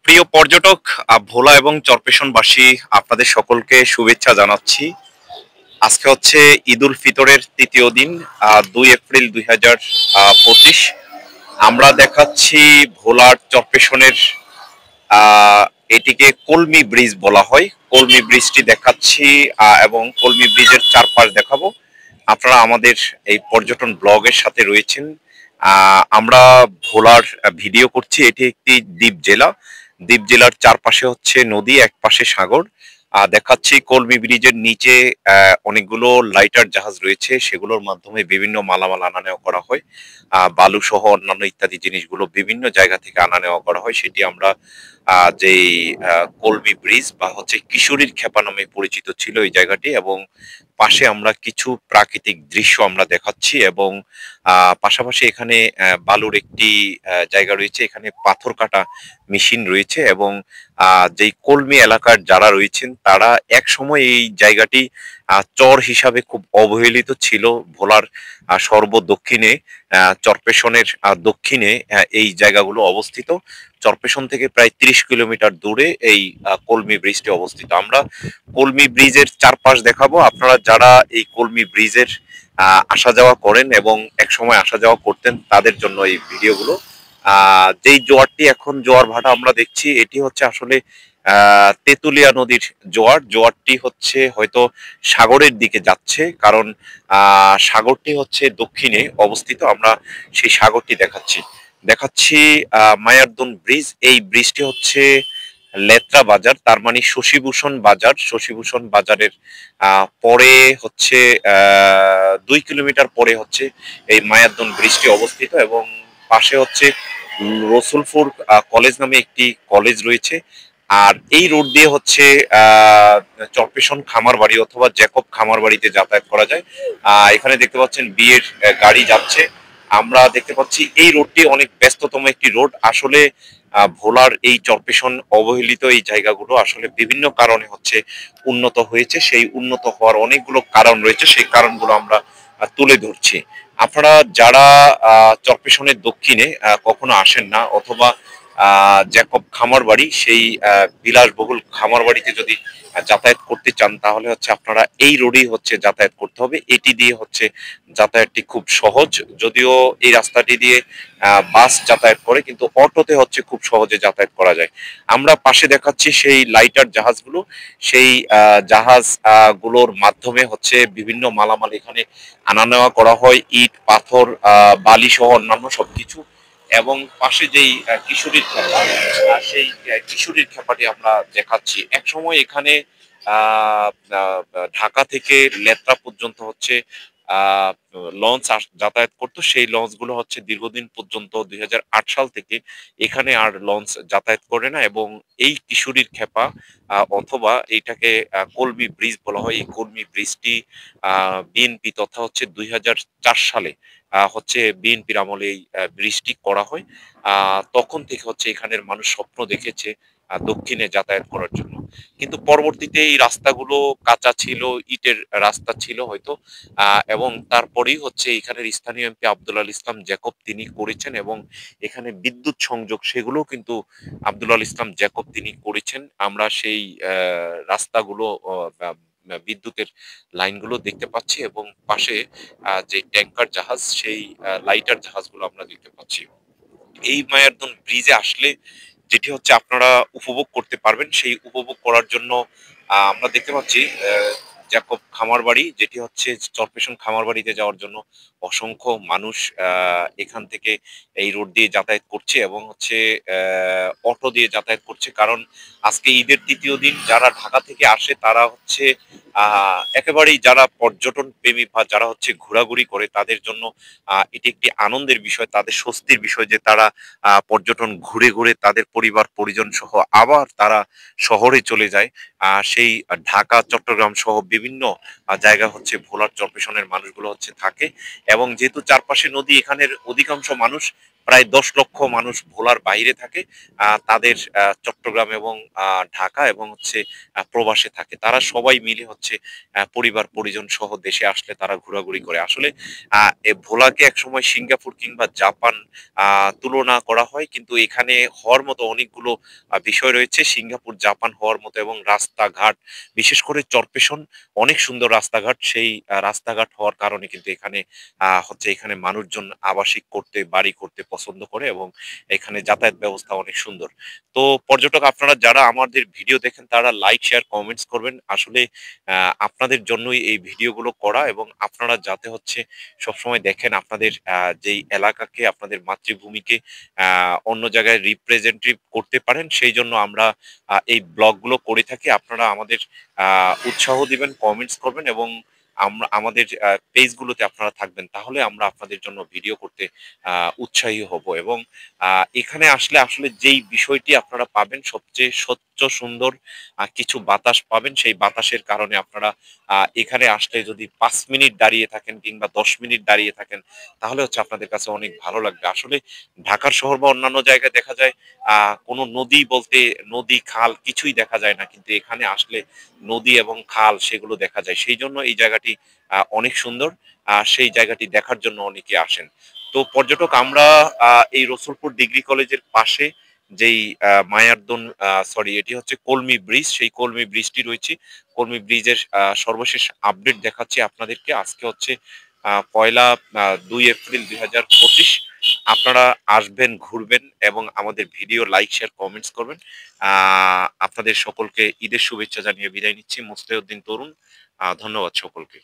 প্রিয় পর্যটক, ভোলা এবং চরপেশনবাসী, আপনাদের সকলকে শুভেচ্ছা জানাচ্ছি। আজকে হচ্ছে ঈদ উল ফিতরের তৃতীয় দিন, 2 এপ্রিল 2025। আমরা দেখাচ্ছি ভোলার চরপেশনের, আহ, এটিকে কলমি ব্রিজ বলা হয়। কলমি ব্রিজটি দেখাচ্ছি, এবং কলমি ব্রিজের চারপাশ দেখাবো। আপনারা আমাদের এই পর্যটন ব্লগের সাথে রয়েছেন। আমরা ভোলার ভিডিও করছি। এটি একটি দ্বীপ জেলা। দ্বীপ জেলার চারপাশে হচ্ছে নদী, এক পাশে সাগর। দেখাচ্ছি কলমি ব্রিজের নিচে অনেকগুলো লাইটার জাহাজ রয়েছে, সেগুলোর মাধ্যমে বিভিন্ন মালামাল আনা নেওয়া করা হয়। বালু সহ অন্যান্য ইত্যাদি জিনিসগুলো বিভিন্ন জায়গা থেকে আনা নেওয়া করা হয়। সেটি আমরা যেই কলমি ব্রিজ বা হচ্ছে কিশোরীর খেপা নামে পরিচিত ছিল এই জায়গাটি, এবং পাশে আমরা কিছু প্রাকৃতিক দৃশ্য আমরা দেখাচ্ছি। এবং পাশাপাশি এখানে বালুর একটি জায়গা রয়েছে, এখানে পাথর কাটা মেশিন রয়েছে। এবং যেই কলমি এলাকার যারা রয়েছেন তারা এক সময় এই জায়গাটি চর হিসাবে খুব অবহেলিত ছিল। ভোলার সর্ব দক্ষিণে, চরপেশনের দক্ষিণে এই জায়গাগুলো অবস্থিত। চরপেশন থেকে প্রায় 30 কিলোমিটার দূরে এই কলমি ব্রিজটি অবস্থিত। আমরা কলমি ব্রিজের চারপাশ দেখাবো। আপনারা যারা এই কলমি ব্রিজের আসা যাওয়া করেন এবং এক সময় আসা যাওয়া করতেন, তাদের জন্য এই ভিডিওগুলো। যেই জোয়ারটি এখন জোয়ার ভাটা আমরা দেখছি, এটি হচ্ছে আসলে তেঁতুলিয়া নদীর জোয়ার। জোয়ারটি হচ্ছে হয়তো সাগরের দিকে যাচ্ছে, কারণ সাগরটি হচ্ছে দক্ষিণে অবস্থিত। আমরা সেই সাগরটি দেখাচ্ছি দেখাচ্ছি মায়ারদন ব্রিজ। এই ব্রিজটি হচ্ছে লেত্রা বাজার, তার মানে শশীভূষণ বাজার। শশীভূষণ বাজারের পরে হচ্ছে 2 কিলোমিটার পরে হচ্ছে এই মায়ারদন ব্রিজটি অবস্থিত। এবং পাশে হচ্ছে রসুলপুর কলেজ নামে একটি কলেজ রয়েছে। আর এই রোড দিয়ে হচ্ছে চরপেশন খামার বাড়ি অথবা জ্যাকব খামার বাড়িতে যাতায়াত করা যায়। এখানে দেখতে পাচ্ছেন বিয়ের গাড়ি যাচ্ছে। আমরা দেখতে পাচ্ছি এই রোডটি অনেক ব্যস্ততম একটি রোড। আসলে ভোলার এই চরপেশন অবহেলিত এই জায়গাগুলো আসলে বিভিন্ন কারণে হচ্ছে উন্নত হয়েছে। সেই উন্নত হওয়ার অনেকগুলো কারণ রয়েছে, সেই কারণগুলো আমরা তুলে ধরছি। আপনারা যারা চরপেশনের দক্ষিণে কখনো আসেন না, অথবা জ্যাকব খামার বাড়ি, সেই বিলাসবহুল খামার বাড়িতে যদি যাতায়াত করতে চান, তাহলে হচ্ছে আপনারা এই রোডেই হচ্ছে যাতায়াত করতে হবে। এটি দিয়ে হচ্ছে যাতায়াতটি খুব সহজ। যদিও এই রাস্তাটি দিয়ে বাস যাতায়াত করে, কিন্তু অটোতে হচ্ছে খুব সহজে যাতায়াত করা যায়। আমরা পাশে দেখাচ্ছি সেই লাইটার জাহাজগুলো। সেই জাহাজ গুলোর মাধ্যমে হচ্ছে বিভিন্ন মালামাল এখানে আনা নেওয়া করা হয়, ইট, পাথর, বালি সহ অন্যান্য সবকিছু। এবং পাশে যেই কিশোরীর খেপা, সেই কিশোরীর খেপাটি আমরা দেখাচ্ছি। এক সময় এখানে আহ আহ, ঢাকা থেকে লেত্রা পর্যন্ত হচ্ছে আহ লঞ্চ যাতায়াত করতো। সেই লঞ্চ গুলো হচ্ছে দীর্ঘদিন পর্যন্ত 2008 সাল থেকে এখানে আর লঞ্চ যাতায়াত করে না। এবং এই কিশোরীর খেপা, অথবা এইটাকে কলমি ব্রিজ বলা হয়, এই কলমি ব্রিজটি বিএনপি তথা হচ্ছে 2004 সালে হচ্ছে বিএনপির আমলে এই ব্রিজটি করা হয়। তখন থেকে হচ্ছে এখানের মানুষ স্বপ্ন দেখেছে দক্ষিণে যাতায়াত করার জন্য। কিন্তু পরবর্তীতে এই রাস্তাগুলো কাঁচা ছিল, ইটের রাস্তা ছিল হয়তো। এবং তারপরেই হচ্ছে এখানের স্থানীয় এমপি আব্দুল আল ইসলাম জ্যাকব তিনি করেছেন। এবং এখানে বিদ্যুৎ সংযোগ সেগুলো কিন্তু আব্দুল আল ইসলাম জ্যাকব তিনি করেছেন। আমরা সেই রাস্তাগুলো, বিদ্যুতের লাইনগুলো দেখতে পাচ্ছি। এবং পাশে যে ট্যাঙ্কার জাহাজ, সেই লাইটার জাহাজগুলো আমরা দেখতে পাচ্ছি। এই মায়ারদন ব্রিজে আসলে যেটি হচ্ছে আপনারা উপভোগ করতে পারবেন, সেই উপভোগ করার জন্য আমরা দেখতে পাচ্ছি জ্যাকব খামার বাড়ি, যেটি হচ্ছে চরপেশন খামার বাড়িতে যাওয়ার জন্য অসংখ্য মানুষ এখান থেকে এই রোড দিয়ে যাতায়াত করছে, এবং হচ্ছে অটো দিয়ে যাতায়াত করছে। কারণ আজকে ঈদের তৃতীয় দিন, যারা ঢাকা থেকে আসে তারা হচ্ছে একেবারেই, যারা পর্যটন প্রেমী বা যারা হচ্ছে ঘোরাঘুরি করে, তাদের জন্য এটি একটি আনন্দের বিষয়, তাদের স্বস্তির বিষয় যে তারা পর্যটন ঘুরে ঘুরে তাদের পরিবার পরিজন সহ আবার তারা শহরে চলে যায়। সেই ঢাকা, চট্টগ্রাম সহ বিভিন্ন জায়গা হচ্ছে ভোলার চরপেশনের মানুষগুলো হচ্ছে থাকে। এবং যেহেতু চারপাশে নদী, এখানের অধিকাংশ মানুষ প্রায় 10 লক্ষ মানুষ ভোলার বাইরে থাকে, তাদের চট্টগ্রাম এবং ঢাকা এবং হচ্ছে প্রবাসে থাকে, তারা সবাই মিলে হচ্ছে পরিবার পরিজন সহ দেশে আসলে তারা ঘোরাঘুরি করে। আসলে এ ভোলাকে একসময় সিঙ্গাপুর কিংবা জাপান তুলনা করা হয়, কিন্তু এখানে হওয়ার মতো অনেকগুলো বিষয় রয়েছে সিঙ্গাপুর জাপান হওয়ার মতো, এবং রাস্তাঘাট বিশেষ করে চরপেশন অনেক সুন্দর রাস্তাঘাট, সেই রাস্তাঘাট হওয়ার কারণে কিন্তু এখানে হচ্ছে এখানে মানুষজন আবাসিক করতে বাড়ি করতে পছন্দ করে, এবং এখানে যাতায়াত ব্যবস্থা অনেক সুন্দর। তো পর্যটক আপনারা যারা আমাদের ভিডিও দেখেন তারা লাইক শেয়ার কমেন্টস করবেন। আসলে আপনাদের জন্যই এই ভিডিওগুলো করা, এবং আপনারা যাতে হচ্ছে সবসময় দেখেন আপনাদের যেই এলাকাকে, আপনাদের মাতৃভূমিকে অন্য জায়গায় রিপ্রেজেন্টেটিভ করতে পারেন, সেই জন্য আমরা এই ব্লগগুলো করে থাকি। আপনারা আমাদের উৎসাহ দিবেন, কমেন্টস করবেন, এবং আমরা আমাদের পেজগুলোতে আপনারা থাকবেন, তাহলে আমরা আপনাদের জন্য ভিডিও করতে উৎসাহী হব। এবং এখানে আসলে আসলে যেই বিষয়টি আপনারা পাবেন সবচেয়ে স্বচ্ছ সুন্দর কিছু বাতাস পাবেন, সেই বাতাসের কারণে আপনারা এখানে আসলে যদি 5 মিনিট দাঁড়িয়ে থাকেন কিংবা 10 মিনিট দাঁড়িয়ে থাকেন, তাহলে হচ্ছে আপনাদের কাছে অনেক ভালো লাগবে। আসলে ঢাকার শহর বা অন্যান্য জায়গায় দেখা যায় কোনো নদী বলতে নদী খাল কিছুই দেখা যায় না, কিন্তু এখানে আসলে নদী এবং খাল সেগুলো দেখা যায়, সেই জন্য এই জায়গাটি অনেক সুন্দর। সেই জায়গাটি দেখার জন্য অনেকে আসেন। তো পর্যটক আমরা এই রসুলপুর ডিগ্রি কলেজের পাশে যেই মায়ারদন, সরি এটি হচ্ছে কলমি ব্রিজ, সেই কলমি ব্রিজটি রয়েছে। কলমি ব্রিজের সর্বশেষ আপডেট দেখাচ্ছি আপনাদেরকে। আজকে হচ্ছে পয়লা 2 এপ্রিল 2025। আপনারা আসবেন, ঘুরবেন, এবং আমাদের ভিডিও লাইক শেয়ার কমেন্টস করবেন। আপনাদের সকলকে ঈদের শুভেচ্ছা জানিয়ে বিদায় নিচ্ছি। মুস্তাহিউদ্দিন তরুণ, ধন্যবাদ সকলকে।